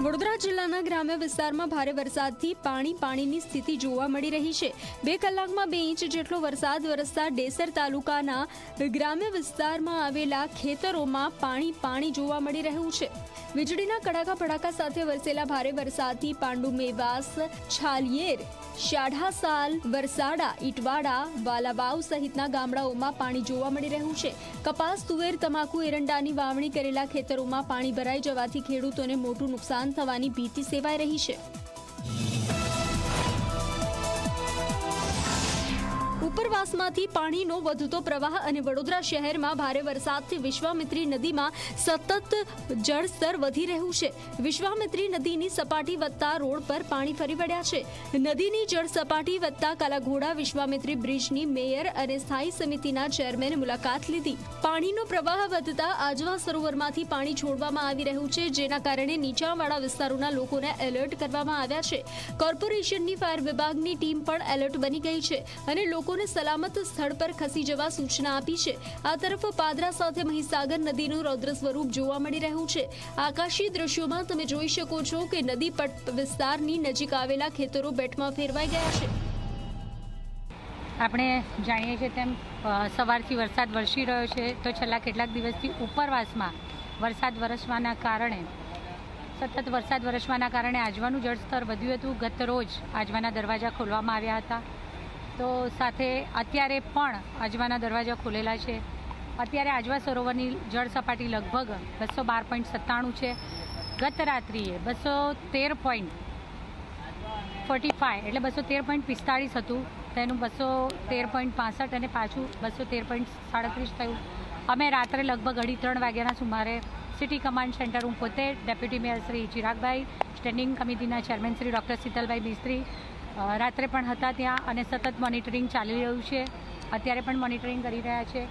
વડોદરા જિલ્લાના ગ્રામ્ય વિસ્તારમાં ભારે વરસાદથી પાણીની સ્થિતિ જોવા મળી રહી છે। 2 કલાકમાં 2 ઇંચ જેટલો વરસાદ વરસતા ડેસર તાલુકાના ગ્રામ્ય વિસ્તારમાં આવેલા ખેતરોમાં પાણી જોવા મળી રહ્યું છે। વીજળીના કડાકા ભડાકા સાથે વરસેલા ભારે વરસાદથી પાંડુ મેવાસ, છાલિયેર, શાઢાસાલ, વરસાડા, ઈટવાડા, વાલાવાવ સહિતના ગામડાઓમાં પાણી જોવા મળી રહ્યું છે। કપાસ, તુવેર, તમાકુ, એરંડાની વાવણી કરેલા ખેતરોમાં પાણી ભરાઈ જવાથી ખેડૂતોને મોટું નુકસાન થવાની ભીતિ સેવાઈ રહી છે। ઉપરવાસમાંથી પાણીનો વધતો પ્રવાહ અને વડોદરા શહેરમાં ભારે વરસાદથી વિશ્વામિત્રી નદીમાં સતત જળસ્તર વધી રહ્યું છે। વિશ્વામિત્રી નદીની સપાટી વધતા રોડ પર પાણી ફરી વળ્યા છે। નદીની જળ સપાટી વધતા કાલાઘોડા વિશ્વામિત્રી બ્રિજની મેયર અને સ્થાયી સમિતિના ચેરમેને મુલાકાત લીધી। પાણીનો પ્રવાહ વધતા આજવા સરોવરમાંથી પાણી છોડવામાં આવી રહ્યું છે, જેના કારણે નીચાણવાળા વિસ્તારોના લોકોને એલર્ટ કરવામાં આવ્યા છે। કોર્પોરેશનની ફાયર વિભાગની ટીમ પણ એલર્ટ બની ગઈ છે અને લોકોને સલામત સ્થળ પર ખસી જવા સૂચના આપી છે। આ તરફ પાદરા સાથે મહીસાગર નદીનું રૌદ્ર સ્વરૂપ જોવા મળી રહ્યું છે। આકાશી દ્રશ્યોમાં તમે જોઈ શકો છો કે નદી પટ વિસ્તારની નજીક આવેલા ખેતરો બેટમાં ફેરવાઈ ગયા છે। આપણે જાણીએ છીએ તેમ સવારથી વરસાદ વરસી રહ્યો છે, તો છેલ્લા કેટલાક દિવસથી ઉપરવાસમાં વરસાદ વરસવાના કારણે સતત વરસાદ વરસવાના કારણે આજવાનું જળસ્તર વધ્યું હતું। ગત રોજ આજવાના દરવાજા ખોલવામાં આવ્યા હતા, તો સાથે અત્યારે પણ આજવાના દરવાજા ખોલેલા છે। અત્યારે આજવા સરોવરની જળ સપાટી લગભગ 212.97 છે। ગત રાત્રિએ 213.45 એટલે 213.45 હતું, તેનું 213.65 અને પાછું 213.37 થયું। અમે રાત્રે લગભગ 2:30 વાગ્યાના સુમારે સિટી કમાન્ડ સેન્ટર, હું પોતે ડેપ્યુટી મેયર શ્રી ચિરાગભાઈ, સ્ટેન્ડિંગ કમિટીના ચેરમેન શ્રી ડૉક્ટર શીતલભાઈ મિસ્ત્રી રાત્રે પણ હતા ત્યાં અને સતત મોનિટરિંગ ચાલી રહ્યું છે। અત્યારે પણ મોનિટરિંગ કરી રહ્યા છે।